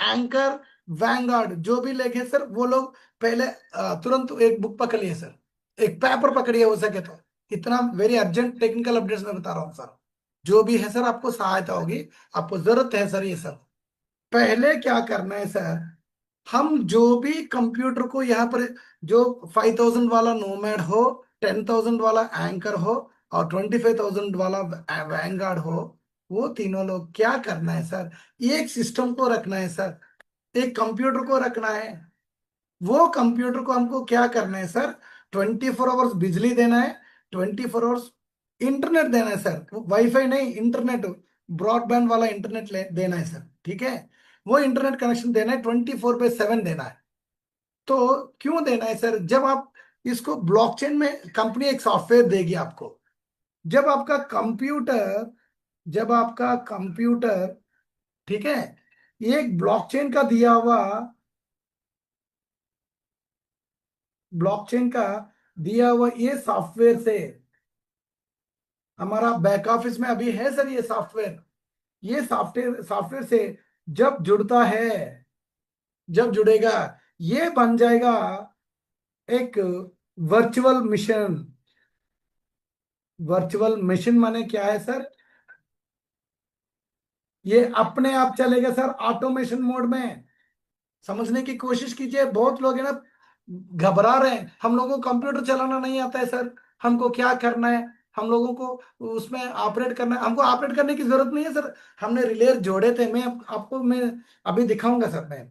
Anchor, vanguard जो भी लेके सर वो लोग पहले तुरंत एक बुक पकड़ लिए सर, एक पेपर पकड़िए हो सके तो। इतना वेरी अर्जेंट टेक्निकल अपडेट्स मैं बता रहा हूँ सर। जो भी है सर आपको सहायता होगी, आपको जरूरत है सर ये सब। पहले क्या करना है सर, हम जो भी कंप्यूटर को यहाँ पर, जो 5000 वाला नोमैड हो, 10,000 वाला एंकर हो, और 25,000 वाला वैंगार्ड हो, वो तीनों लोग क्या करना है सर, एक सिस्टम को रखना है सर, एक कंप्यूटर को रखना है। वो कंप्यूटर को हमको क्या करना है सर, 24 आवर्स बिजली देना है, 24 आवर्स इंटरनेट देना है सर, वाईफाई नहीं, इंटरनेट, ब्रॉडबैंड वाला इंटरनेट देना है सर, ठीक है। वो इंटरनेट कनेक्शन देना है, 24/7 देना है। तो क्यों देना है सर, जब आप इसको ब्लॉकचेन में, कंपनी एक सॉफ्टवेयर देगी आपको। जब आपका कंप्यूटर जब आपका कंप्यूटर, ठीक है, एक ब्लॉकचेन का दिया हुआ, ब्लॉकचेन का दिया हुआ ये सॉफ्टवेयर से, हमारा बैक ऑफिस में अभी है सर ये सॉफ्टवेयर, ये सॉफ्टवेयर सॉफ्टवेयर से जब जुड़ता है, जब जुड़ेगा, ये बन जाएगा एक वर्चुअल मिशन। वर्चुअल मशीन माने क्या है सर, ये अपने आप चलेगा सर, ऑटोमेशन मोड में। समझने की कोशिश कीजिए, बहुत लोग है ना घबरा रहे हैं, हम लोगों को कंप्यूटर चलाना नहीं आता है सर, हमको क्या करना है, हम लोगों को उसमें ऑपरेट करना है। हमको ऑपरेट करने की जरूरत नहीं है सर, हमने रिले जोड़े थे। आपको मैं अभी दिखाऊंगा सर, मैं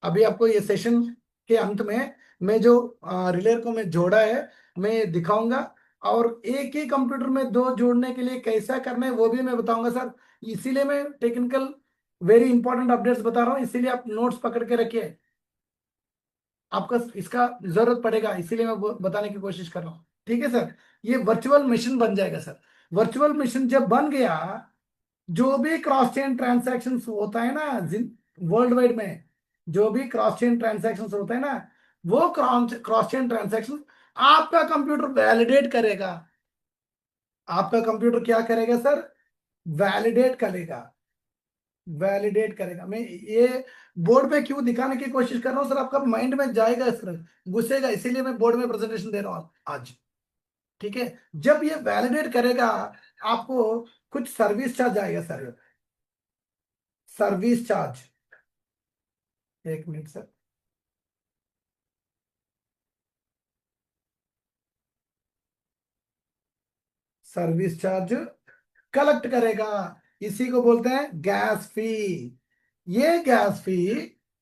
अभी आपको ये सेशन के अंत में मैं जो रिले को मैं जोड़ा है मैं दिखाऊंगा। और एक ही कंप्यूटर में दो जोड़ने के लिए कैसा करना है वो भी मैं बताऊंगा सर। इसीलिए मैं टेक्निकल वेरी इंपॉर्टेंट अपडेट्स बता रहा हूँ, इसीलिए आप नोट्स पकड़ के रखिए, आपका इसका जरूरत पड़ेगा, इसीलिए मैं वो बताने की कोशिश कर रहा हूँ, ठीक है सर। ये वर्चुअल मशीन बन जाएगा सर। वर्चुअल मशीन जब बन गया, जो भी क्रॉस चेन ट्रांजैक्शन होता है ना वर्ल्ड वाइड में, जो भी क्रॉस चेन ट्रांजैक्शन होता है ना, वो क्रॉस चेन ट्रांजैक्शन आपका कंप्यूटर वैलिडेट करेगा। आपका कंप्यूटर क्या करेगा सर, वैलिडेट करेगा, वैलिडेट करेगा। मैं ये बोर्ड पे क्यों दिखाने की कोशिश कर रहा हूँ सर, आपका माइंड में जाएगा सर, घुसेगा, इसीलिए मैं बोर्ड में प्रेजेंटेशन दे रहा हूँ आज, ठीक है। जब ये वैलिडेट करेगा, आपको कुछ सर्विस चार्ज आएगा सर, सर्विस चार्ज। एक minute sir, service charge collect करेगा, इसी को बोलते हैं गैस फी। ये गैस फी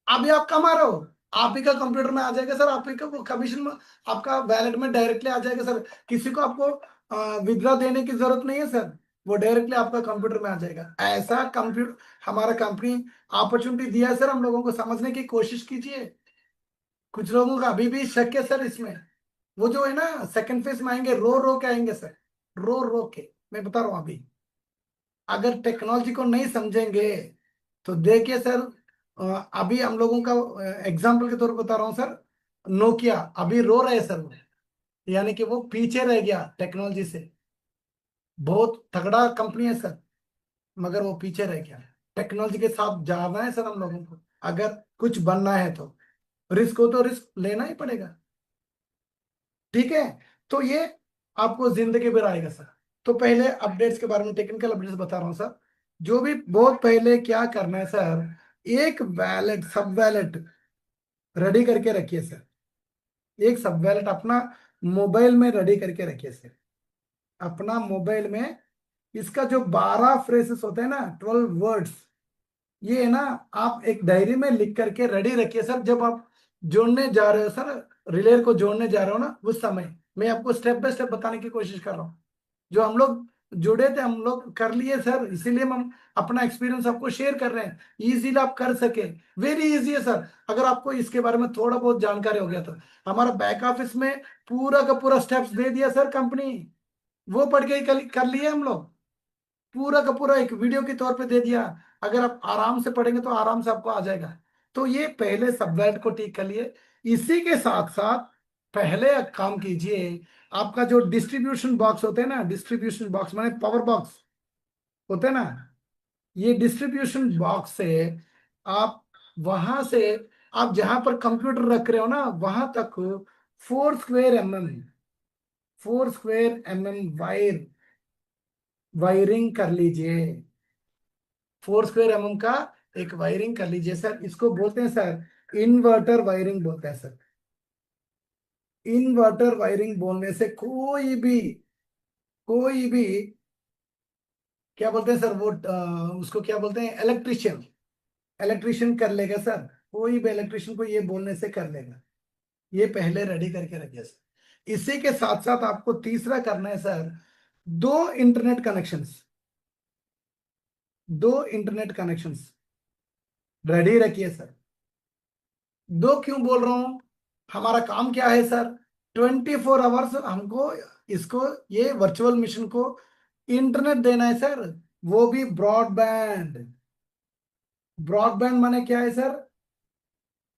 अभी आप कमा रहे हो, आप ही का कंप्यूटर में आ जाएगा सर, आप ही का कमीशन में, आपका वैलेट में डायरेक्टली आ जाएगा सर। किसी को आपको विड्रॉ देने की जरूरत नहीं है सर, वो डायरेक्टली आपका कंप्यूटर में आ जाएगा। ऐसा कंप्यूटर हमारा कंपनी अपॉर्चुनिटी दिया है सर, हम लोगों को समझने की कोशिश कीजिए। कुछ लोगों का अभी भी शक है सर इसमें, वो जो है ना सेकंड फेज में आएंगे, रो रो के आएंगे सर, रो रो के। मैं बता रहा हूँ अभी, अगर टेक्नोलॉजी को नहीं समझेंगे तो देखिए सर, अभी हम लोगों का एग्जाम्पल के तौर पर बता रहा हूँ सर, नोकिया अभी रो रहे हैं सर वो, यानी कि वो पीछे रह गया टेक्नोलॉजी से। बहुत तगड़ा कंपनी है सर, मगर वो पीछे रह गया। टेक्नोलॉजी के साथ जाना है सर हम लोगों को, अगर कुछ बनना है तो रिस्क हो तो रिस्क लेना ही पड़ेगा, ठीक है। तो ये आपको जिंदगी भर आएगा सर। तो पहले अपडेट्स के बारे में, टेक्निकल अपडेट्स बता रहा हूँ सर। जो भी बहुत पहले क्या करना है सर, एक वैलेट, सब वैलेट रेडी करके रखिए सर। एक सब वैलेट अपना मोबाइल में रेडी करके रखिए सर, अपना मोबाइल में। इसका जो 12 फ्रेसेस होते हैं ना, 12 वर्ड्स, ये है ना, आप एक डायरी में लिख करके रेडी रखिए सर। जब आप जोड़ने जा रहे हो सर, रिले को जोड़ने जा रहे हो ना, उस समय मैं आपको स्टेप बाय स्टेप बताने की कोशिश कर रहा हूँ। जो हम लोग जुड़े थे, हम लोग कर लिए सर, इसीलिए हम अपना एक्सपीरियंस आपको शेयर कर रहे हैं, इजीली आप कर सके। वेरी इजी है सर, अगर आपको इसके बारे में थोड़ा बहुत जानकारी हो गया तो। हमारा बैक ऑफिस में पूरा का पूरा स्टेप्स दे दिया सर कंपनी, वो पढ़ के ही कर लिए हम लोग, पूरा का पूरा एक वीडियो के तौर पे दे दिया। अगर आप आराम से पढ़ेंगे तो आराम से आपको आ जाएगा। तो ये पहले सबवेट को ठीक कर लिए। इसी के साथ साथ पहले एक काम कीजिए, आपका जो डिस्ट्रीब्यूशन बॉक्स होते हैं ना, डिस्ट्रीब्यूशन बॉक्स माने पावर बॉक्स होते हैं ना, ये डिस्ट्रीब्यूशन बॉक्स से आप वहां से आप जहां पर कंप्यूटर रख रहे हो ना वहां तक 4 square mm, 4 square mm wiring कर लीजिए। 4 स्क्वायर mm का एक वायरिंग कर लीजिए सर। इसको बोलते हैं सर इन्वर्टर वायरिंग बोलते हैं सर। इन्वर्टर वायरिंग बोलने से कोई भी क्या बोलते हैं सर वो उसको क्या बोलते हैं, इलेक्ट्रिशियन, इलेक्ट्रिशियन कर लेगा सर। कोई भी इलेक्ट्रिशियन को ये बोलने से कर लेगा। ये पहले रेडी करके रखिए सर। इसी के साथ साथ आपको तीसरा करना है सर, दो इंटरनेट कनेक्शंस, दो इंटरनेट कनेक्शंस रेडी रखिए सर। दो क्यों बोल रहा हूं, हमारा काम क्या है सर, 24 आवर्स हमको इसको, ये वर्चुअल मशीन को इंटरनेट देना है सर। वो भी ब्रॉडबैंड। ब्रॉडबैंड माने क्या है सर,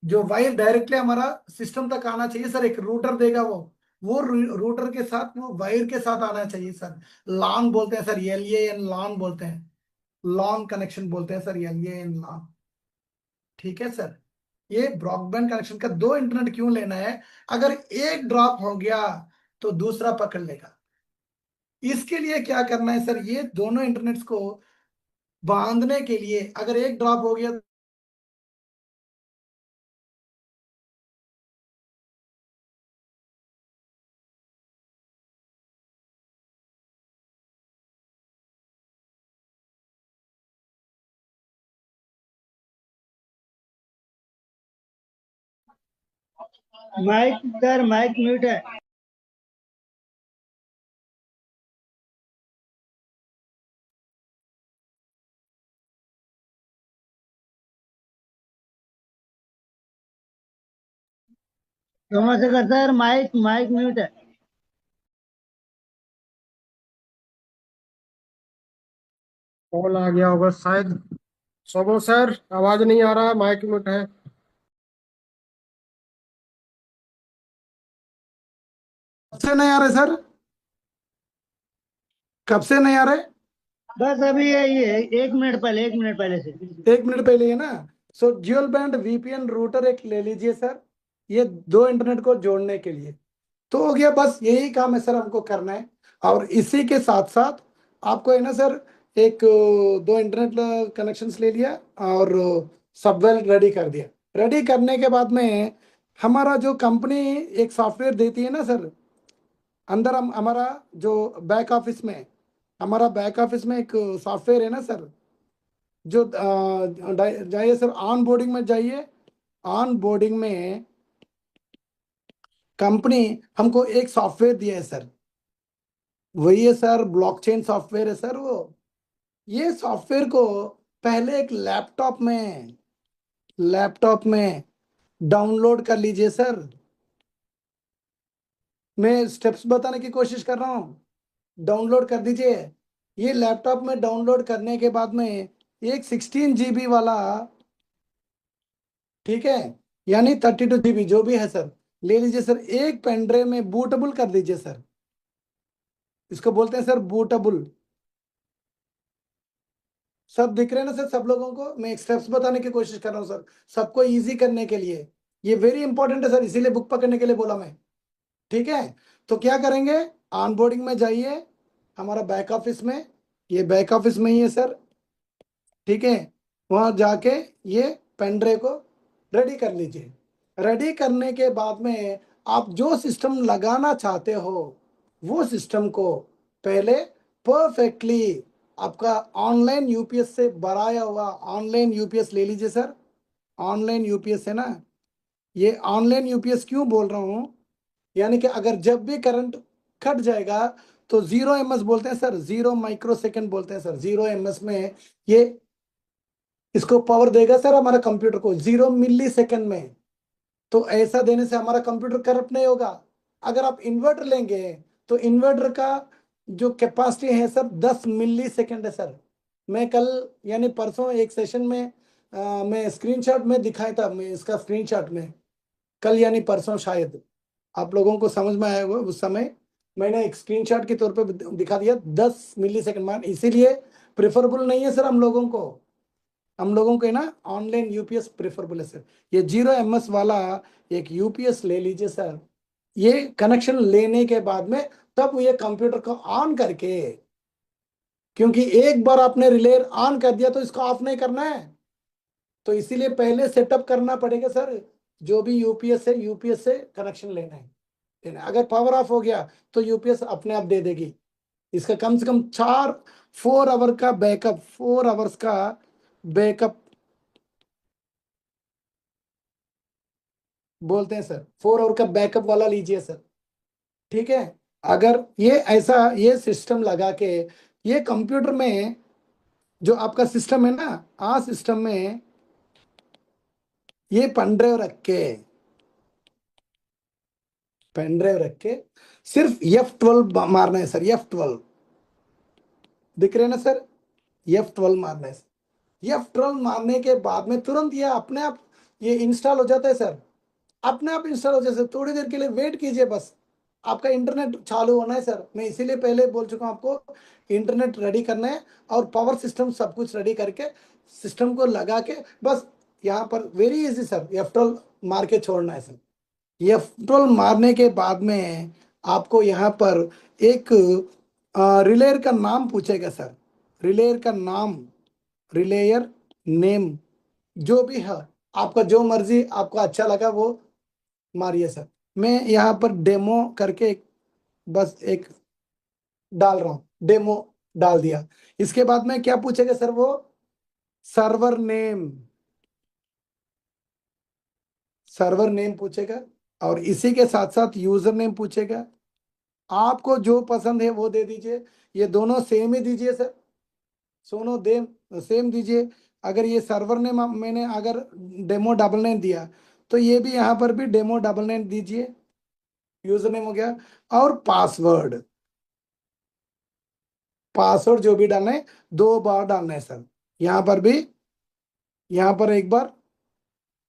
जो वायर डायरेक्टली हमारा सिस्टम तक आना चाहिए सर। एक रूटर देगा वो रूटर के साथ, वो वायर के साथ आना चाहिए सर। लॉन बोलते हैं सर, LAN लॉन बोलते हैं, लॉन कनेक्शन बोलते हैं सर, LAN लॉन। ठीक है सर। ये ब्रॉडबैंड कनेक्शन का दो इंटरनेट क्यों लेना है, अगर एक ड्रॉप हो गया तो दूसरा पकड़ लेगा। इसके लिए क्या करना है सर, ये दोनों इंटरनेट्स को बांधने के लिए अगर एक ड्रॉप हो गया। माइक सर, माइक म्यूट है। Somashekar sir, mic mic mute है। कॉल आ गया होगा शायद। सोमो सर, आवाज नहीं आ रहा, माइक म्यूट है। कब से नहीं आ रहे सर, कब से नहीं आ रहे। बस अभी ये 1 मिनट पहले, 1 मिनट पहले से। 1 मिनट पहले है ना। सो ड्यूल बैंड VPN रूटर एक ले लीजिए सर, ये दो इंटरनेट को जोड़ने के लिए। तो हो गया, बस यही काम है सर हमको करना है। और इसी के साथ साथ आपको है ना सर, एक दो इंटरनेट कनेक्शंस ले लिया और सबवेल रेडी कर दिया। रेडी करने के बाद में हमारा जो कंपनी एक सॉफ्टवेयर देती है ना सर, अंदर हम हमारा जो बैक ऑफिस में, हमारा बैक ऑफिस में एक सॉफ्टवेयर है ना सर, जो जाइए सर ऑन बोर्डिंग में जाइए। ऑन बोर्डिंग में कंपनी हमको एक सॉफ्टवेयर दिया है सर, वही है सर ब्लॉकचेन सॉफ्टवेयर है सर वो। ये सॉफ्टवेयर को पहले एक लैपटॉप में डाउनलोड कर लीजिए सर। मैं स्टेप्स बताने की कोशिश कर रहा हूँ, डाउनलोड कर दीजिए। ये लैपटॉप में डाउनलोड करने के बाद में एक 16 GB वाला, ठीक है, यानी 32 GB जो भी है सर, ले लीजिए सर। एक पेन ड्राइव में बूटेबल कर दीजिए सर, इसको बोलते हैं सर बूटेबल। सब दिख रहे हैं ना सर सब लोगों को, मैं स्टेप्स बताने की कोशिश कर रहा हूँ सर, सबको इजी करने के लिए। ये वेरी इंपॉर्टेंट है सर, इसीलिए बुक पकड़ने के लिए बोला मैं। ठीक है, तो क्या करेंगे, ऑनबोर्डिंग में जाइए हमारा बैक ऑफिस में, ये बैक ऑफिस में ही है सर। ठीक है, वहां जाके ये पेन ड्राइव को रेडी कर लीजिए। रेडी करने के बाद में आप जो सिस्टम लगाना चाहते हो वो सिस्टम को पहले परफेक्टली आपका ऑनलाइन यूपीएस से भराया हुआ ऑनलाइन यूपीएस ले लीजिए सर। ऑनलाइन यूपीएस है ना, ये ऑनलाइन यूपीएस क्यों बोल रहा हूँ, यानी कि अगर जब भी करंट कट जाएगा तो 0 ms बोलते हैं सर, 0 माइक्रो सेकेंड बोलते हैं सर। 0 ms में ये इसको पावर देगा सर हमारा कंप्यूटर को 0 मिली सेकेंड में। तो ऐसा देने से हमारा कंप्यूटर करप्ट नहीं होगा। अगर आप इन्वर्टर लेंगे तो इन्वर्टर का जो कैपेसिटी है सर 10 मिली सेकेंड है सर। मैं कल यानी परसों एक सेशन में मैं स्क्रीनशॉट में दिखाया था, मैं इसका स्क्रीनशॉट में कल यानी परसों शायद आप लोगों को समझ में आया होगा। उस समय मैंने एक स्क्रीनशॉट के तौर पे दिखा दिया 10 मिली सेकेंड मान, इसीलिए प्रेफरेबल नहीं है सर हम लोगों को। हम लोगों को है ना ऑनलाइन यूपीएस प्रेफरेबल है सर। ये 0 ms वाला एक यूपीएस ले लीजिए सर। ये कनेक्शन लेने के बाद में तब ये कंप्यूटर को ऑन करके, क्योंकि एक बार आपने रिले ऑन कर दिया तो इसको ऑफ नहीं करना है, तो इसीलिए पहले सेटअप करना पड़ेगा सर। जो भी यूपीएस से कनेक्शन लेना है। अगर पावर ऑफ हो गया तो यूपीएस अपने आप दे देगी। इसका कम से कम 4 आवर का बैकअप, 4 आवर्स का बैकअप बोलते हैं सर। 4 आवर का बैकअप वाला लीजिए सर, ठीक है। अगर ये ऐसा ये सिस्टम लगा के, ये कंप्यूटर में जो आपका सिस्टम है ना, आ सिस्टम में ये पेन ड्राइव रख के सिर्फ F12 मारना है सर। F12 दिख रहे हैं ना सर, F12 मारना है सर। F12 मारने के बाद में तुरंत ये अपने आप ये इंस्टॉल हो जाता है सर। अपने आप इंस्टॉल हो जाए सर, थोड़ी देर के लिए वेट कीजिए बस। आपका इंटरनेट चालू होना है सर। मैं इसीलिए पहले बोल चुका हूं आपको, इंटरनेट रेडी करना है और पावर सिस्टम सब कुछ रेडी करके सिस्टम को लगा के बस यहाँ पर वेरी इजी सर, F12 मार के छोड़ना है सर। F12 मारने के बाद में आपको यहाँ पर एक रिलेयर का नाम पूछेगा सर। रिलेयर का नाम, रिलेयर नेम जो भी है, आपका जो मर्जी आपको अच्छा लगा वो मारिए सर। मैं यहाँ पर डेमो करके बस एक डाल रहा हूँ, डेमो डाल दिया। इसके बाद में क्या पूछेगा सर वो, सर्वर नेम, सर्वर नेम पूछेगा और इसी के साथ साथ यूजर नेम पूछेगा। आपको जो पसंद है वो दे दीजिए, ये दोनों सेम ही दीजिए सर, दोनों दे सेम दीजिए। अगर ये सर्वर नेम मैंने अगर डेमो 99 दिया तो ये भी यहाँ पर भी डेमो 99 दीजिए। यूजर नेम हो गया। और पासवर्ड, पासवर्ड जो भी डालना है 2 बार डालना है सर। यहाँ पर भी, यहाँ पर एक बार,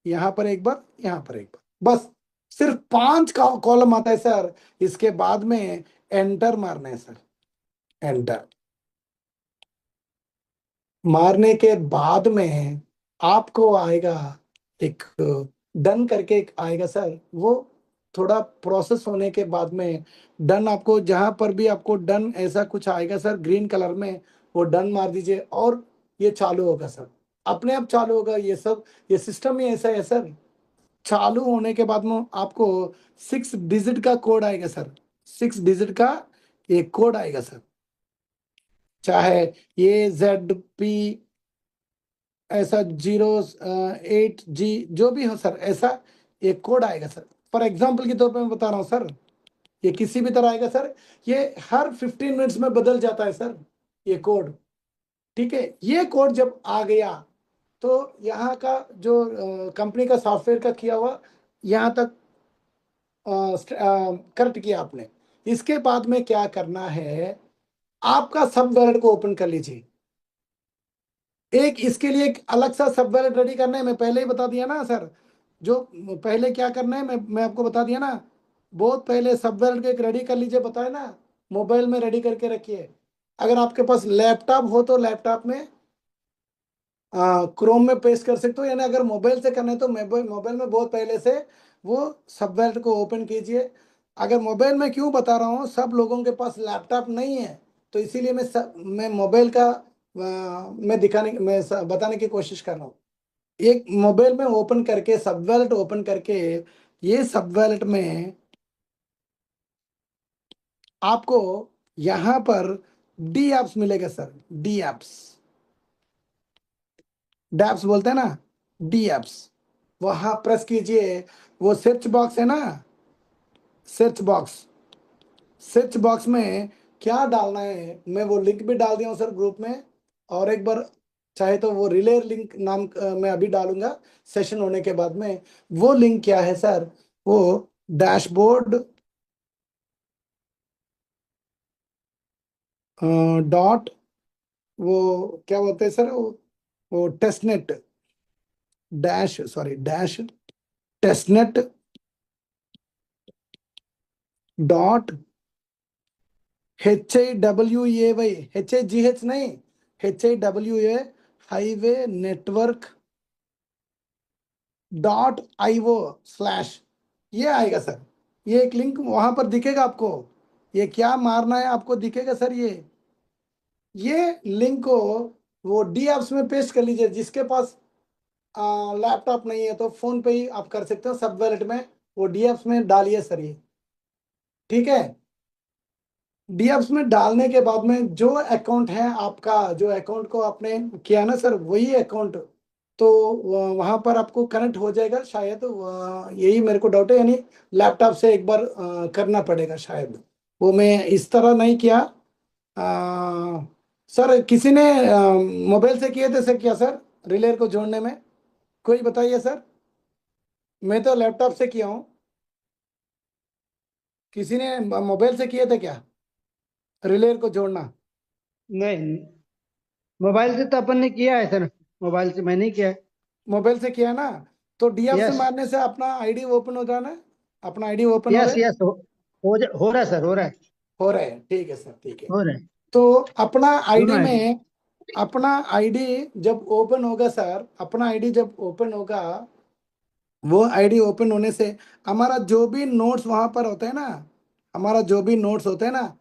यहाँ पर एक बार, यहाँ पर एक बार, बस सिर्फ 5 का कॉलम आता है सर। इसके बाद में एंटर मारना है सर। एंटर मारने के बाद में आपको आएगा एक डन करके एक आएगा सर। वो थोड़ा प्रोसेस होने के बाद में डन, आपको जहां पर भी आपको डन ऐसा कुछ आएगा सर ग्रीन कलर में, वो डन मार दीजिए और ये चालू होगा सर। अपने आप चालू होगा ये सब। ये सिस्टम ही ऐसा है सर। चालू होने के बाद में आपको 6 डिजिट का कोड आएगा सर। 6 डिजिट का एक कोड आएगा सर, चाहे AZP ऐसा 08G जो भी हो सर, ऐसा एक कोड आएगा सर। फॉर एग्जाम्पल के तौर पे मैं बता रहा हूँ सर, ये किसी भी तरह आएगा सर। ये हर 15 मिनट्स में बदल जाता है सर ये कोड, ठीक है। ये कोड जब आ गया तो यहाँ का जो कंपनी का सॉफ्टवेयर का किया हुआ यहाँ तक करेक्ट किया आपने। इसके बाद में क्या करना है, आपका सब वैलेट को ओपन कर लीजिए। एक इसके लिए एक अलग सा सब वैलेट रेडी करना है, मैं पहले ही बता दिया ना सर। जो पहले क्या करना है मैं आपको बता दिया ना, बहुत पहले सब वैलेट को एक रेडी कर लीजिए, बताए ना। मोबाइल में रेडी करके रखिए। अगर आपके पास लैपटॉप हो तो लैपटॉप में क्रोम में पेस्ट कर सकते हो, यानी अगर मोबाइल से करना है तो मोबाइल में बहुत पहले से वो सब वैलेट को ओपन कीजिए। अगर मोबाइल में क्यों बता रहा हूँ, सब लोगों के पास लैपटॉप नहीं है, तो इसीलिए मैं मोबाइल का बताने की कोशिश कर रहा हूँ। एक मोबाइल में ओपन करके सब वैलेट ओपन करके, ये सब वैलेट में आपको यहाँ पर डी एप्स मिलेगा सर। डी एप्स, डैप्स बोलते हैं ना, डी एप्स। वहां प्रेस कीजिए, वो सर्च बॉक्स है ना, सर्च बॉक्स, सर्च बॉक्स में क्या डालना है मैं वो लिंक भी डाल दिया हूँ सर ग्रुप में। और एक बार चाहे तो वो रिले लिंक नाम मैं अभी डालूंगा सेशन होने के बाद में। वो लिंक क्या है सर, वो डैशबोर्ड डॉट, वो क्या बोलते हैं सर, वो testnet dash, sorry dash testnet dot HIWAY, HIGH नहीं, HIWA हाईवे नेटवर्क .io/, ये आएगा सर। ये एक लिंक वहां पर दिखेगा आपको, ये क्या मारना है आपको दिखेगा सर। ये लिंक को वो डी एप्स में पेस्ट कर लीजिए। जिसके पास लैपटॉप नहीं है तो फोन पे ही आप कर सकते हो, सब वॉलेट में वो डी एप्स में डालिए सर ये, ठीक है। डीएप्स में डालने के बाद में जो अकाउंट है आपका, जो अकाउंट को आपने किया ना सर, वही अकाउंट तो वहां पर आपको कनेक्ट हो जाएगा शायद। यही मेरे को डाउट है, यानी लैपटॉप से एक बार करना पड़ेगा शायद। वो मैं इस तरह नहीं किया। सर किसी ने मोबाइल से किए थे सर क्या सर, रिले को जोड़ने में? कोई बताइए सर। मैं तो लैपटॉप से किया हूँ। किसी ने मोबाइल से किए थे क्या रिले को जोड़ना? नहीं, मोबाइल से तो अपन ने किया है सर, मोबाइल से मैंने किया है। मोबाइल से किया ना, तो डीएफ से यस, मारने से अपना आईडी ओपन हो जाना है। अपना आईडी ओपन हो यस, रहा है। यस, हो रहा है सर, हो रहा है। हो रहा है, ठीक है सर, ठीक है। हो रहा है। तो अपना आईडी दोनों आईडी। में, अपना आईडी जब ओपन होगा सर, अपना आईडी जब ओपन होगा, वो आईडी ओपन होने से हमारा जो भी नोट्स वहां पर होते हैं ना, हमारा जो भी नोट्स होते हैं ना,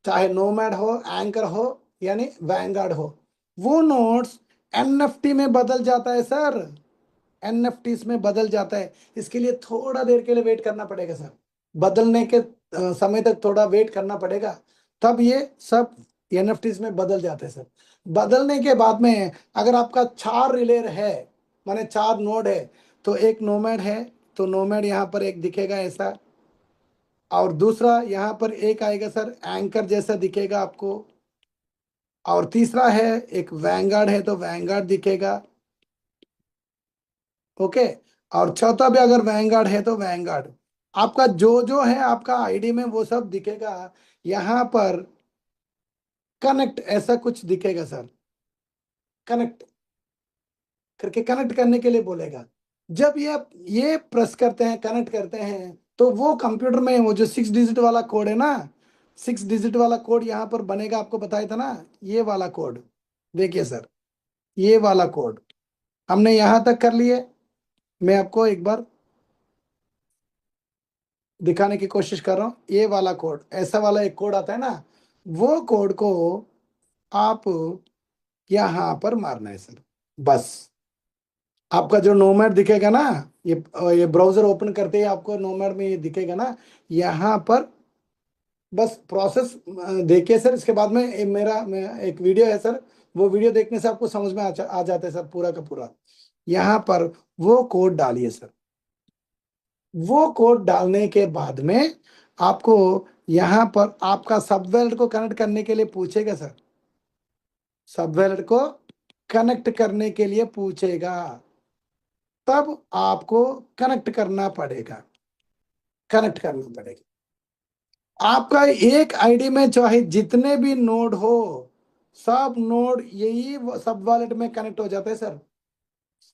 चाहे नोमैड हो, एंकर हो, यानी वैंगार्ड हो, वो नोट्स एनएफटी में बदल जाता है सर। एनएफटीज में बदल जाता है। इसके लिए थोड़ा देर के लिए वेट करना पड़ेगा सर। बदलने के समय तक थोड़ा वेट करना पड़ेगा, तब ये सब एनएफटीज में बदल जाते हैं सर। बदलने के बाद में अगर आपका 4 रिले है, माने 4 नोड है, तो एक नोमैड है, तो नोमैड यहाँ पर एक दिखेगा ऐसा, और दूसरा यहाँ पर एक आएगा सर एंकर जैसा दिखेगा आपको, और तीसरा है एक वैंगार्ड है तो वैंगार्ड दिखेगा, ओके। और चौथा भी अगर वैंगार्ड है तो वैंगार्ड। आपका जो जो है आपका आईडी में वो सब दिखेगा। यहाँ पर कनेक्ट ऐसा कुछ दिखेगा सर, कनेक्ट करके कनेक्ट करने के लिए बोलेगा। जब ये प्रेस करते हैं, कनेक्ट करते हैं, तो वो कंप्यूटर में वो जो 6 डिजिट वाला कोड है ना, 6 डिजिट वाला कोड यहाँ पर बनेगा, आपको बताया था ना, ये वाला कोड। देखिए सर, ये वाला कोड हमने यहाँ तक कर लिए। मैं आपको एक बार दिखाने की कोशिश कर रहा हूँ। ये वाला कोड, ऐसा वाला एक कोड आता है ना, वो कोड को आप यहाँ पर मारना है सर। बस आपका जो नोमैड दिखेगा ना, ये ये ब्राउजर ओपन करते ही आपको नोमैड में ये दिखेगा ना, यहाँ पर बस प्रोसेस देखिए सर। इसके बाद में एक वीडियो है सर, वो वीडियो देखने से आपको समझ में आ जाता है सर पूरा का पूरा। यहाँ पर वो कोड डालिए सर। वो कोड डालने के बाद में आपको यहाँ पर आपका सबवेल्ट को कनेक्ट करने के लिए पूछेगा सर। सबवेल्ट को कनेक्ट करने के लिए पूछेगा, तब आपको कनेक्ट करना पड़ेगा, कनेक्ट करना पड़ेगा। आपका एक आईडी में चाहे जितने भी नोड हो, सब नोड यही सब वॉलेट में कनेक्ट हो जाते हैं सर।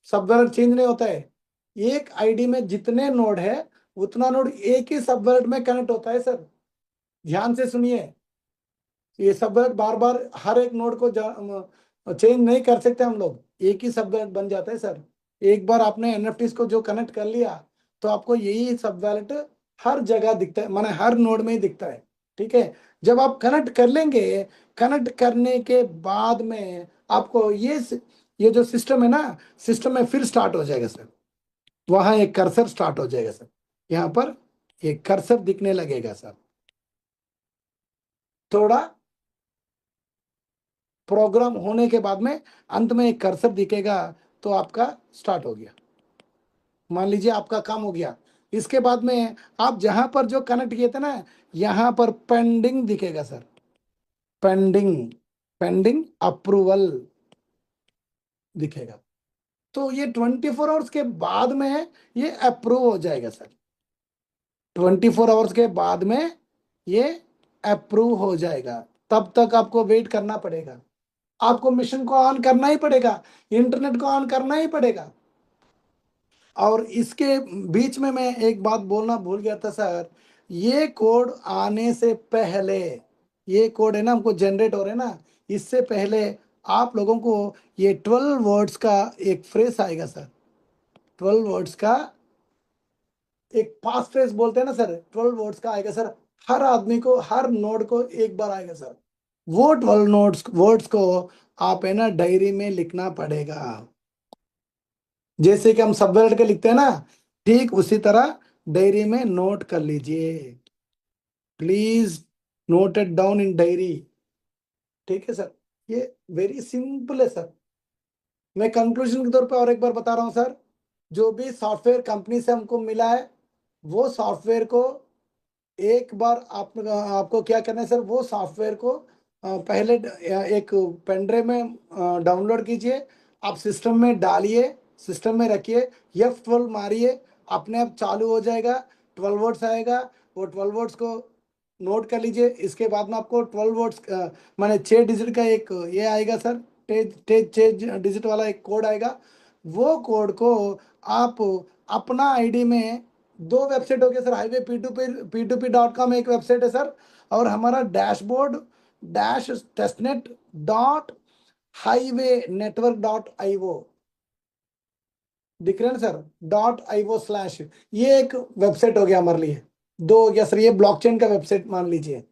सब वॉलेट चेंज नहीं होता है। एक आईडी में जितने नोड है, उतना नोड एक ही सब वॉलेट में कनेक्ट होता है सर। ध्यान से सुनिए, ये सब बार बार हर एक नोड को चेंज नहीं कर सकते हम लोग, एक ही सब बन जाता है सर। एक बार आपने एनएफटीज को जो कनेक्ट कर लिया, तो आपको यही सब वैलेट हर जगह दिखता है, माने हर नोड में ही दिखता है, ठीक है। जब आप कनेक्ट कर लेंगे, कनेक्ट करने के बाद में आपको ये जो सिस्टम है ना, सिस्टम में फिर स्टार्ट हो जाएगा सर। वहां एक कर्सर स्टार्ट हो जाएगा सर, यहाँ पर एक कर्सर दिखने लगेगा सर। थोड़ा प्रोग्राम होने के बाद में अंत में एक कर्सर दिखेगा, तो आपका स्टार्ट हो गया। मान लीजिए आपका काम हो गया। इसके बाद में आप जहां पर जो कनेक्ट किए थे ना, यहां पर पेंडिंग दिखेगा सर। पेंडिंग, पेंडिंग अप्रूवल दिखेगा। तो ये 24 आवर्स के बाद में ये अप्रूव हो जाएगा सर। 24 आवर्स के बाद में ये अप्रूव हो जाएगा। तब तक आपको वेट करना पड़ेगा। आपको मिशन को ऑन करना ही पड़ेगा, इंटरनेट को ऑन करना ही पड़ेगा। और इसके बीच में मैं एक बात बोलना भूल गया था सर। ये कोड आने से पहले, ये कोड है ना हमको जनरेट हो रहे ना, इससे पहले आप लोगों को ये 12 वर्ड्स का एक फ्रेज आएगा सर, 12 वर्ड्स का एक पास फ्रेज बोलते हैं ना सर, 12 वर्ड्स का आएगा सर। हर आदमी को, हर नोड को एक बार आएगा सर। वो 12 नोट्स वर्ड्स को आप है ना डायरी में लिखना पड़ेगा। जैसे कि हम सबवर्ड के लिखते हैं ना, ठीक उसी तरह डायरी में नोट कर लीजिए। Please note it down in diary. ठीक है सर, ये वेरी सिंपल है सर। मैं कंक्लूजन के तौर पे और एक बार बता रहा हूं सर, जो भी सॉफ्टवेयर कंपनी से हमको मिला है, वो सॉफ्टवेयर को एक बार आपको क्या करना है सर, वो सॉफ्टवेयर को पहले एक पेनड्राइव में डाउनलोड कीजिए, आप सिस्टम में डालिए, सिस्टम में रखिए, F12 मारिए, अपने आप चालू हो जाएगा, 12 वर्ड्स आएगा। वो 12 वर्ड्स को नोट कर लीजिए। इसके बाद में आपको 12 वर्ड्स माने 6 डिजिट का एक ये आएगा सर, तेज 6 डिजिट वाला एक कोड आएगा। वो कोड को आप अपना आईडी में, दो वेबसाइट हो गया सर, हाईवे P2P.com एक वेबसाइट है सर, और हमारा dashboard dash testnet dot highway network dot IO दिख रहे हैं सर, .io/, ये एक वेबसाइट हो गया हमारे लिए। दो हो गया सर, ये ब्लॉकचेन का वेबसाइट मान लीजिए।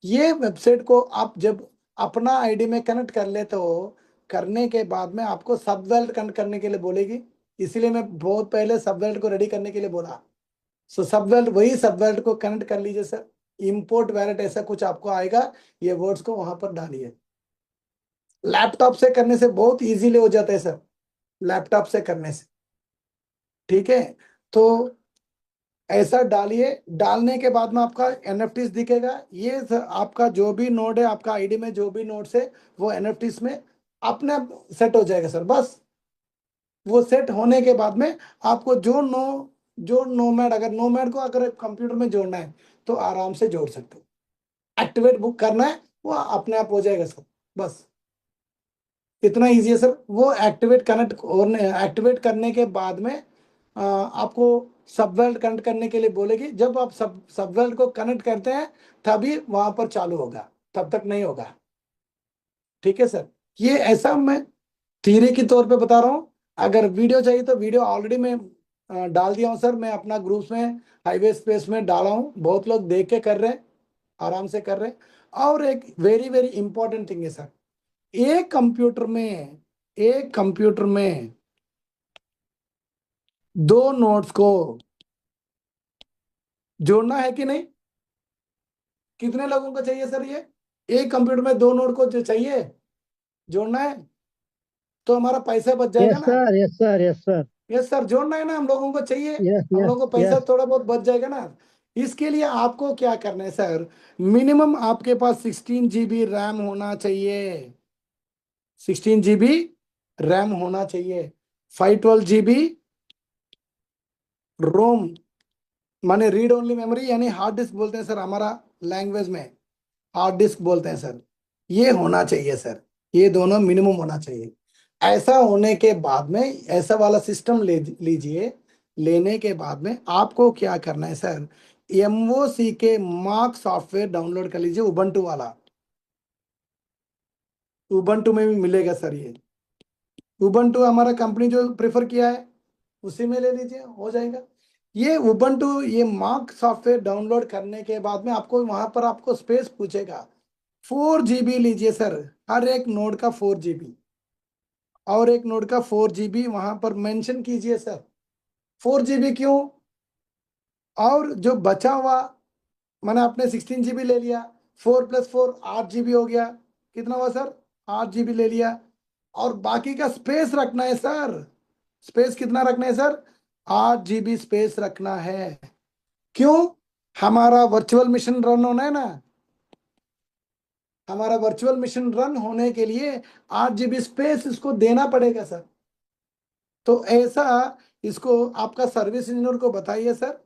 ये वेबसाइट को आप जब अपना आईडी में कनेक्ट कर ले, तो करने के बाद में आपको सब वेल्ट कनेक्ट करने के लिए बोलेगी। इसीलिए मैं बहुत पहले सब वेल्ट को रेडी करने के लिए बोला। सो सब वेल्ट, वही सब वेल्ट को कनेक्ट कर लीजिए सर। इंपोर्ट वैलेट ऐसा कुछ आपको आएगा, ये वर्ड्स को वहां पर डालिए। लैपटॉप से करने से बहुत इजीली हो जाता है सर, लैपटॉप से करने से। ठीक है, तो ऐसा डालिए। डालने के बाद में आपका एनएफटीज दिखेगा। ये आपका जो भी नोड है, आपका आईडी में जो भी नोड्स है, वो एनएफटीज में अपने सेट हो जाएगा सर। बस वो सेट होने के बाद में आपको जो नोमैड, अगर नोमैड को अगर कंप्यूटर में जोड़ना है तो आराम से जोड़ सकते हो। एक्टिवेट बुक करना है, वो अपने आप हो जाएगा सर। बस इतना इजी है सर। वो एक्टिवेट करने के बाद में आपको सबवेल्ट कनेक्ट करने के लिए बोलेगी। जब आप सबवेल्ट को कनेक्ट करते हैं तभी वहां पर चालू होगा, तब तक नहीं होगा। ठीक है सर, ये ऐसा मैं थ्योरी के तौर पे बता रहा हूँ। अगर वीडियो चाहिए तो वीडियो ऑलरेडी मैं डाल दिया हूँ सर, मैं अपना ग्रुप्स में हाईवे स्पेस में डाला हूँ, बहुत लोग देख के कर रहे हैं, आराम से कर रहे हैं। और एक वेरी वेरी इंपॉर्टेंट थिंग है सर, एक कंप्यूटर में दो नोड्स को जोड़ना है कि नहीं? कितने लोगों को चाहिए सर ये? एक कंप्यूटर में दो नोड को जो चाहिए जोड़ना है, तो हमारा पैसा बच जाएगा यस ना। Sir, yes sir, yes sir, yes sir, जोड़ना है ना, हम लोगों को चाहिए, यस हम यस लोगों को पैसा यस। थोड़ा बहुत बच जाएगा ना। इसके लिए आपको क्या करना है सर, मिनिमम आपके पास 16 GB रैम होना चाहिए। 16 GB रैम होना चाहिए। 512 GB रोम, माने रीड ओनली मेमोरी, यानी हार्ड डिस्क बोलते हैं सर हमारा लैंग्वेज में, हार्ड डिस्क बोलते हैं सर। ये होना चाहिए सर, ये दोनों मिनिमम होना चाहिए। ऐसा होने के बाद में ऐसा वाला सिस्टम ले लीजिए। लेने के बाद में आपको क्या करना है सर, MOC के मार्क सॉफ्टवेयर डाउनलोड कर लीजिए, उबंटू वाला। उबंटू में भी मिलेगा सर ये। उबंटू हमारा कंपनी जो प्रेफर किया है उसी में ले लीजिए, हो जाएगा। ये उबंटू, ये मार्क सॉफ्टवेयर डाउनलोड करने के बाद में आपको वहां पर आपको स्पेस पूछेगा। 4 GB लीजिए सर, हर एक नोड का 4 GB, और एक नोड का 4 GB वहां पर मेंशन कीजिए सर। 4 GB क्यों? और जो बचा हुआ, मैंने आपने 16 GB ले लिया, 4 + 4 8 GB हो गया। कितना हुआ सर? 8 GB ले लिया। और बाकी का स्पेस रखना है सर। स्पेस कितना रखना है सर? 8 GB स्पेस रखना है। क्यों? हमारा वर्चुअल मिशन रन होना है ना, हमारा वर्चुअल मिशन रन होने के लिए 8 GB स्पेस इसको देना पड़ेगा सर। तो ऐसा इसको आपका सर्विस इंजीनियर को बताइए सर।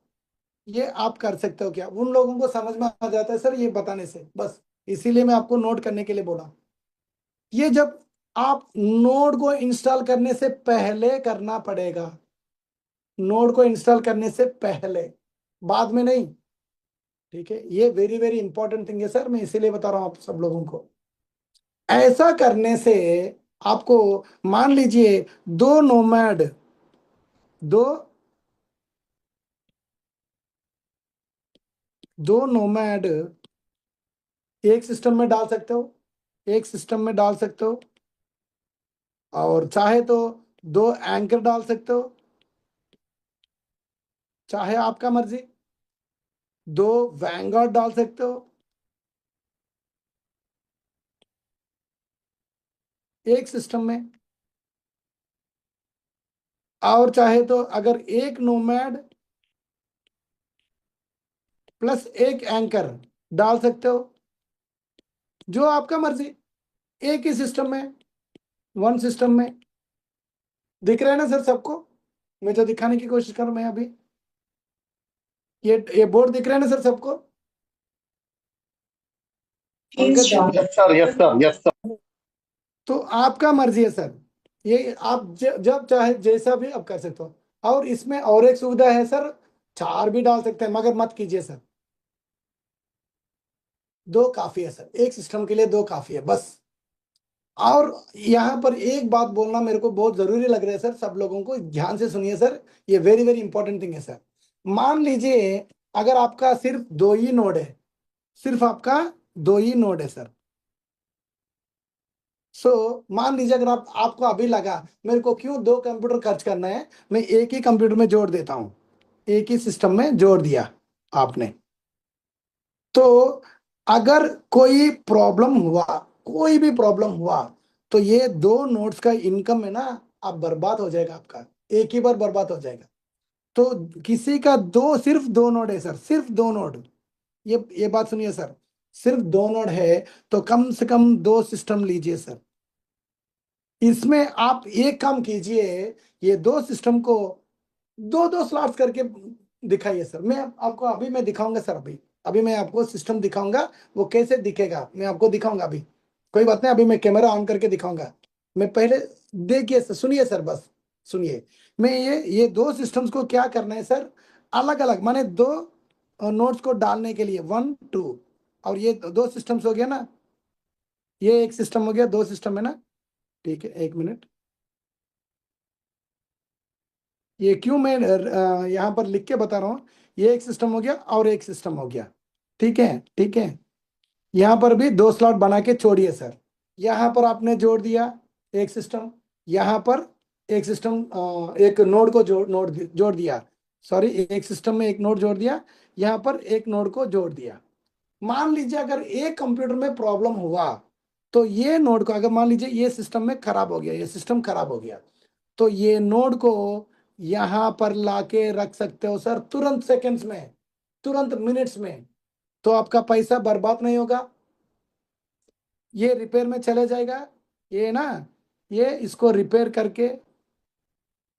ये आप कर सकते हो क्या? उन लोगों को समझ में आ जाता है सर ये बताने से, बस इसीलिए मैं आपको नोट करने के लिए बोला। ये जब आप नोड को इंस्टॉल करने से पहले करना पड़ेगा, नोड को इंस्टॉल करने से पहले, बाद में नहीं। ठीक है, ये वेरी वेरी इंपॉर्टेंट थिंग है सर, मैं इसीलिए बता रहा हूँ आप सब लोगों को। ऐसा करने से आपको, मान लीजिए दो नोमैड, दो दो नोमैड एक सिस्टम में डाल सकते हो, एक सिस्टम में डाल सकते हो, और चाहे तो दो एंकर डाल सकते हो, चाहे आपका मर्जी, दो वैंगार्ड डाल सकते हो एक सिस्टम में, और चाहे तो अगर एक नोमैड प्लस एक एंकर डाल सकते हो, जो आपका मर्जी, एक ही सिस्टम में, वन सिस्टम में। दिख रहा है ना सर सबको? मैं जो दिखाने की कोशिश कर रहा हूं मैं अभी, ये बोर्ड दिख रहा है ना सर सबको? Pankaj ji, yes sir, yes sir, yes sir. तो आपका मर्जी है सर, ये आप जब चाहे जैसा भी आप कर सकते हो। और इसमें और एक सुविधा है सर, चार भी डाल सकते हैं, मगर मत कीजिए सर, दो काफी है सर, एक सिस्टम के लिए दो काफी है बस। और यहाँ पर एक बात बोलना मेरे को बहुत जरूरी लग रहा है सर, सब लोगों को ध्यान से सुनिए सर, ये वेरी वेरी इंपॉर्टेंट थिंग है सर। मान लीजिए अगर आपका सिर्फ दो ही नोड है, सिर्फ आपका दो ही नोड है सर। सो मान लीजिए अगर आपको अभी लगा मेरे को क्यों दो कंप्यूटर खर्च करना है, मैं एक ही कंप्यूटर में जोड़ देता हूं, एक ही सिस्टम में जोड़ दिया आपने। तो अगर कोई प्रॉब्लम हुआ, कोई भी प्रॉब्लम हुआ, तो ये दो नोड्स का इनकम है ना, आप बर्बाद हो जाएगा आपका, एक ही बार बर्बाद हो जाएगा। तो किसी का दो, सिर्फ दो नोड है सर, सिर्फ दो नोड, ये बात सुनिए सर, सिर्फ दो नोड है, तो कम से कम दो सिस्टम लीजिए सर। इसमें आप एक काम कीजिए, ये दो सिस्टम को दो दो स्लॉट्स करके दिखाइए सर। मैं आपको अभी मैं दिखाऊंगा सर, अभी अभी मैं आपको सिस्टम दिखाऊंगा, वो कैसे दिखेगा मैं आपको दिखाऊंगा अभी। कोई बात नहीं, अभी मैं कैमरा ऑन करके दिखाऊंगा। मैं पहले, देखिए सर, सुनिए सर, बस सुनिए। मैं ये दो सिस्टम्स को क्या करना है सर, अलग अलग, माने दो नोट्स को डालने के लिए, वन टू, और ये दो सिस्टम्स हो गया ना, ये एक सिस्टम हो गया, दो सिस्टम है ना। ठीक है, एक मिनट, ये क्यों मैं यहाँ पर लिख के बता रहा हूँ, ये एक सिस्टम हो गया और एक सिस्टम हो गया। ठीक है, ठीक है। यहाँ पर भी दो स्लॉट बना के छोड़िए सर। यहाँ पर आपने जोड़ दिया एक सिस्टम, यहाँ पर एक सिस्टम, एक नोड को जोड़ दिया, सॉरी, एक सिस्टम में एक नोड जोड़ दिया, यहाँ पर एक नोड को जोड़ दिया। मान लीजिए अगर एक कंप्यूटर में प्रॉब्लम हुआ, तो ये नोड को, अगर मान लीजिए ये सिस्टम में खराब हो गया, ये सिस्टम खराब हो गया, तो ये नोड को यहां पर लाके रख सकते हो सर, तुरंत सेकंड्स में, तुरंत मिनट्स में। तो आपका पैसा बर्बाद नहीं होगा, ये रिपेयर में चले जाएगा, ये ना, ये इसको रिपेयर करके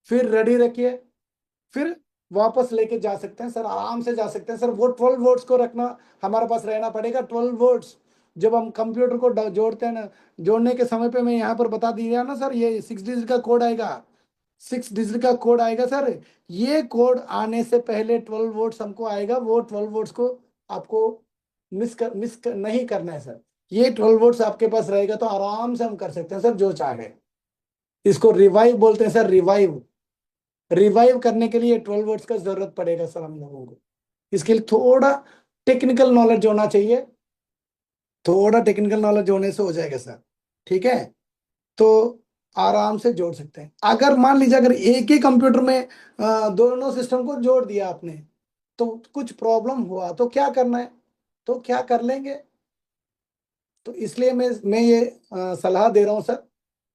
फिर रेडी रखिए, फिर वापस लेके जा सकते हैं सर, आराम से जा सकते हैं सर। वो 12 वोल्ट्स को रखना हमारे पास रहना पड़ेगा, 12 वोल्ट्स। जब हम कंप्यूटर को जोड़ते हैं ना, जोड़ने के समय पे मैं यहाँ पर बता दिया ना सर, ये 6 डिजिट का कोड आएगा, 6 डिजिट का कोड आएगा सर। ये कोड आने से पहले 12 वोल्ट्स हमको आएगा, वो 12 वोल्ट्स को आपको नहीं करना है सर। ये 12 वोल्ट्स आपके पास रहेगा तो आराम से हम कर सकते हैं सर जो चाहे। इसको रिवाइव बोलते हैं सर, रिवाइव। रिवाइव करने के लिए 12 वर्ड्स का जरूरत पड़ेगा सर हम लोगों को। इसके लिए थोड़ा टेक्निकल नॉलेज होना चाहिए, थोड़ा टेक्निकल नॉलेज होने से हो जाएगा सर। ठीक है, तो आराम से जोड़ सकते हैं। अगर मान लीजिए अगर एक ही कंप्यूटर में दोनों सिस्टम को जोड़ दिया आपने, तो कुछ प्रॉब्लम हुआ तो क्या करना है, तो क्या कर लेंगे। तो इसलिए मैं ये सलाह दे रहा हूं सर,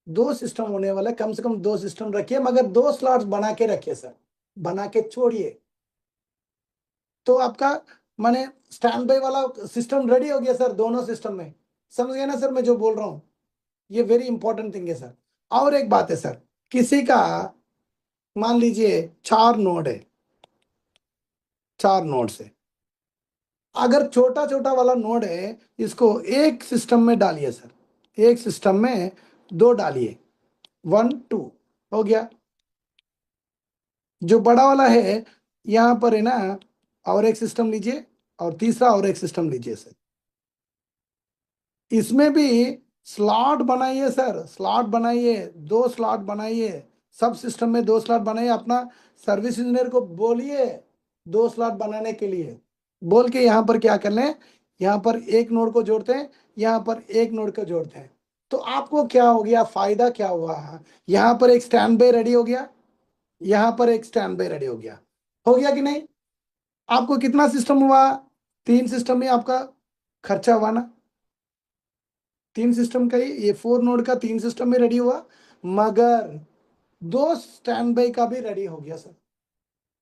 दो सिस्टम होने वाला है, कम से कम दो सिस्टम रखिए, मगर दो स्लॉट्स बना के रखिए सर, बना के छोड़िए। तो आपका माने स्टैंड बाई वाला सिस्टम रेडी हो गया सर, दोनों सिस्टम में। समझ गए ना सर मैं जो बोल रहा हूँ, ये वेरी इंपॉर्टेंट थिंग है सर। और एक बात है सर, किसी का मान लीजिए चार नोड है, चार नोड से, अगर छोटा छोटा वाला नोड है, इसको एक सिस्टम में डालिए सर, एक सिस्टम में दो डालिए, वन टू हो गया। जो बड़ा वाला है यहाँ पर है ना, और एक सिस्टम लीजिए, और तीसरा और एक सिस्टम लीजिए सर। इसमें भी स्लॉट बनाइए सर, स्लॉट बनाइए, 2 स्लॉट बनाइए, सब सिस्टम में 2 स्लॉट बनाइए। अपना सर्विस इंजीनियर को बोलिए 2 स्लॉट बनाने के लिए, बोल के यहाँ पर क्या कर लें, यहाँ पर एक नोड को जोड़ते हैं, यहाँ पर एक नोड को जोड़ते हैं। तो आपको क्या हो गया, फायदा क्या हुआ, यहाँ पर एक स्टैंड बाय रेडी हो गया, यहाँ पर एक स्टैंड बाय रेडी हो गया कि नहीं? आपको कितना सिस्टम हुआ, 3 सिस्टम में आपका खर्चा हुआ ना, 3 सिस्टम का ही, ये 4 नोड का 3 सिस्टम में रेडी हुआ, मगर 2 स्टैंड बाई का भी रेडी हो गया sir,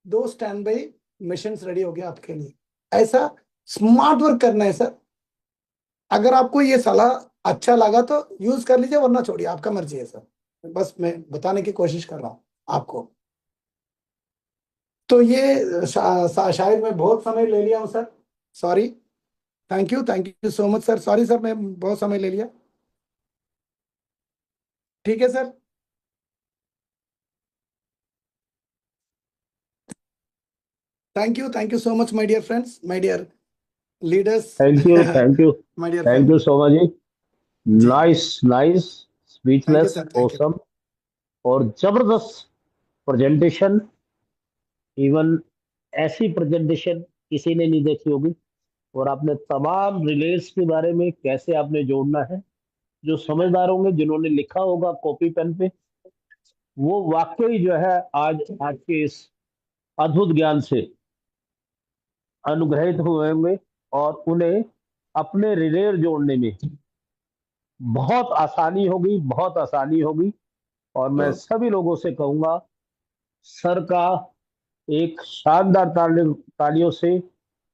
2 stand by machine ready हो गया आपके लिए। ऐसा स्मार्ट वर्क करना है सर। अगर आपको ये सलाह अच्छा लगा तो यूज कर लीजिए, वरना छोड़िए, आपका मर्जी है सर। बस मैं बताने की कोशिश कर रहा हूँ आपको। तो ये शायद मैं बहुत समय ले लिया हूँ sir, sorry. Thank you so much sir, sorry sir, मैं बहुत समय ले लिया। ठीक है sir. Thank you so much my dear friends, my dear leaders, thank you, thank you, my dear thank you family. So much जी। जी nice nice, thank you speechless, sir, thank you. Awesome और जबरदस्त presentation. Even ऐसी presentation किसी ने नहीं देखी होगी। और आपने तमाम रिलेज के बारे में कैसे आपने जोड़ना है, जो समझदार होंगे, जिन्होंने लिखा होगा कॉपी पेन पे, वो वाकई जो है आज आज के इस अद्भुत ज्ञान से अनुग्रहित हुए होंगे और उन्हें अपने रिलेज जोड़ने में बहुत आसानी होगी, बहुत आसानी होगी। और मैं तो सभी लोगों से कहूंगा, सर का एक शानदार तालियों से,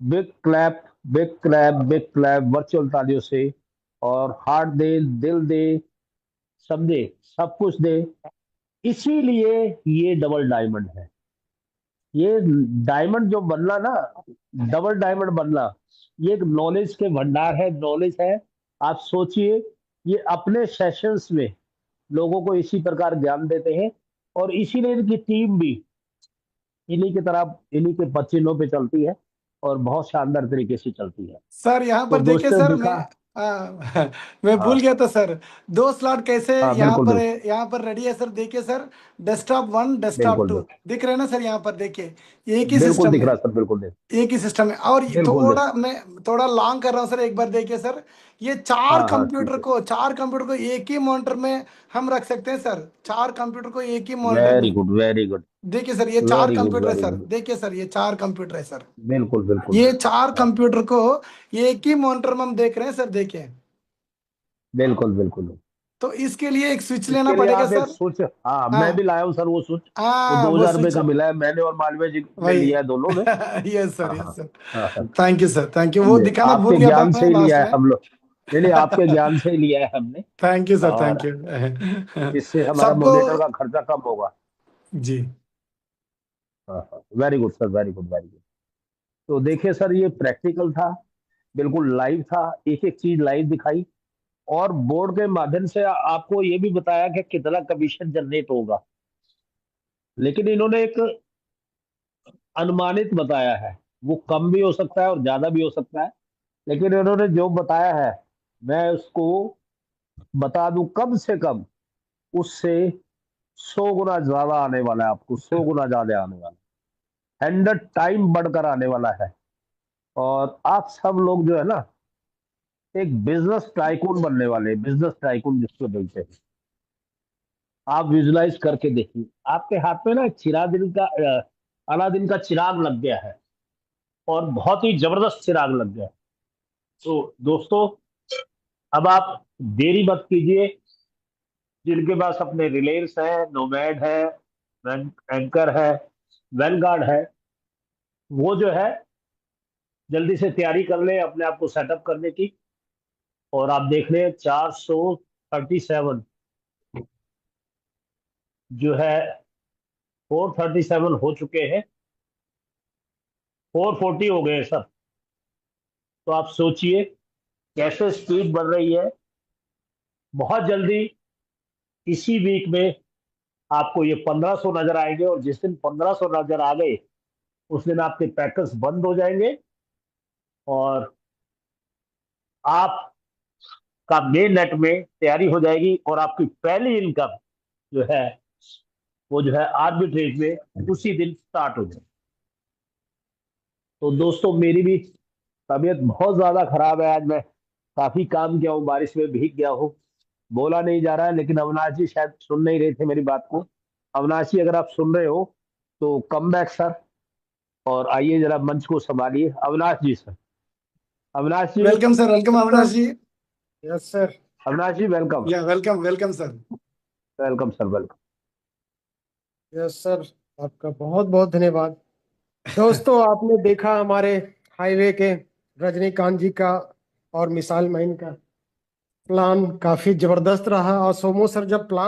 big clap, big clap, big clap, virtual तालियों से। और हार्ट दे, दिल दे, सब दे, सब कुछ दे। इसीलिए ये डबल डायमंड है। ये डायमंड जो बनना ना, डबल डायमंड बनना, ये एक नॉलेज के भंडार है, नॉलेज है। आप सोचिए, ये अपने सेशंस में लोगों को इसी प्रकार ज्ञान देते हैं। और इसीलिए इनकी टीम भी इन्हीं की तरह, इन्हीं के पच्चीनों पे चलती है और बहुत शानदार तरीके से चलती है। सर यहाँ तो पर देखिए दोस्तों सर, दिखा। मैं भूल हाँ गया था सर, 2 स्लॉट कैसे हाँ, बिल्कुल बिल्कुल, यहाँ पर रेडी है सर। देखिए सर, डेस्कटॉप 1, डेस्कटॉप बिल्कुल 2 बिल्कुल, दिख रहे हैं ना सर, यहाँ पर देखिए, एक ही बिल्कुल सिस्टम दिख है, रहा सर, बिल्कुल देख, एक ही सिस्टम है। और ये बिल्कुल देख। थोड़ा मैं थोड़ा लॉन्ग कर रहा हूँ सर, एक बार देखिए सर, ये हाँ हाँ, ठीक है। चार कंप्यूटर को एक ही मॉनिटर में हम रख सकते हैं सर, 4 कंप्यूटर को एक ही मॉनिटर वेरी में। गुड, वेरी गुड, देखिए सर, ये चार वेरी गुड, कंप्यूटर है वेरी सर, गुड। देखिए सर, ये 4 कंप्यूटर है सर, बिल्कुल बिल्कुल। ये चार हाँ, कंप्यूटर को एक ही मॉनिटर में हम देख रहे हैं सर, देखिए। बिल्कुल बिल्कुल। तो इसके लिए एक स्विच लेना इसके लिए पड़ेगा आप एक सर। स्विच, हाँ हाँ मैं भी लाया हूँ सर वो स्विच। वो हाँ, दो वो हजार रुपये स्विच, का मिला है, मैंने और मालवीय जी ने वही। लिया है, दोनों ने। यस सर, हाँ यस हाँ सर। हाँ हाँ। Thank you sir, thank you, वो ये दिखाना भूल आपके गया था ज्ञान से मैं ही लास्ट लिया है में। हम लोग। नहीं नहीं, आपके ज्ञान से ही लिया है हमने। थैंक यू सर, थैंक और यू। इससे हमारा सबको, मॉनिटर का खर्चा कम होगा। जी हाँ हाँ, very good sir, very good, very good. तो देखिए सर, ये प्रैक्टिकल था, बिल्कुल लाइव था, एक एक चीज लाइव दिखाई। और बोर्ड के माध्यम से आपको ये भी बताया कि कितना कमीशन जनरेट होगा। लेकिन इन्होंने एक अनुमानित बताया है, वो कम भी हो सकता है और ज्यादा भी हो सकता है। लेकिन इन्होंने जो बताया है, मैं उसको बता दूं, कम से कम उससे 100 गुना ज्यादा आने वाला है, आपको 100 गुना ज्यादा आने वाला है, 100 टाइम बढ़कर आने वाला है। और आप सब लोग जो है ना, एक बिजनेस टाइकून बनने वाले हैं, बिजनेस टाइकून जिसको बोलते हैं। आप विजुलाइज करके देखिए, आपके हाथ में ना चिरादिन का अलादीन का चिराग लग गया है, और बहुत ही जबरदस्त चिराग लग गया है। तो दोस्तों, अब आप देरी मत कीजिए। जिनके पास अपने रिलायंस है, नोमैड है, एंकर है, वैनगार्ड है, वो जो है जल्दी से तैयारी कर ले अपने आप को सेटअप करने की। और आप देख रहे हैं 437 जो है, 437 हो चुके हैं, 440 हो गए सर। तो आप सोचिए कैसे स्पीड बढ़ रही है। बहुत जल्दी, इसी वीक में आपको ये 1500 नजर आएंगे, और जिस दिन 1500 नजर आ गए, उस दिन आपके पैकेज बंद हो जाएंगे और आप का मेन नेट में तैयारी हो जाएगी और आपकी पहली इनकम जो है वो जो है आर्बिट्रेज में उसी दिन स्टार्ट हो जाएगी। तो दोस्तों मेरी भी तबीयत बहुत ज्यादा खराब है, आज मैं काफी काम किया हूँ, बारिश में भीग गया हूँ, बोला नहीं जा रहा है, लेकिन अविनाश जी शायद सुन नहीं रहे थे मेरी बात को। अविनाश जी अगर आप सुन रहे हो तो कम बैक सर, और आइए जरा मंच को संभालिए Avinash ji sir. Avinash ji, welcome sir, welcome Avinash ji. Yes sir. Avinash ji welcome. Yeah welcome, welcome sir. Welcome sir, welcome. Yes sir, आपका बहुत बहुत धन्यवाद। दोस्तों आपने देखा हमारे हाईवे के रजनीकांत जी का और मिसाइल मैन का प्लान काफी जबरदस्त रहा। और सोमो सर जब प्लान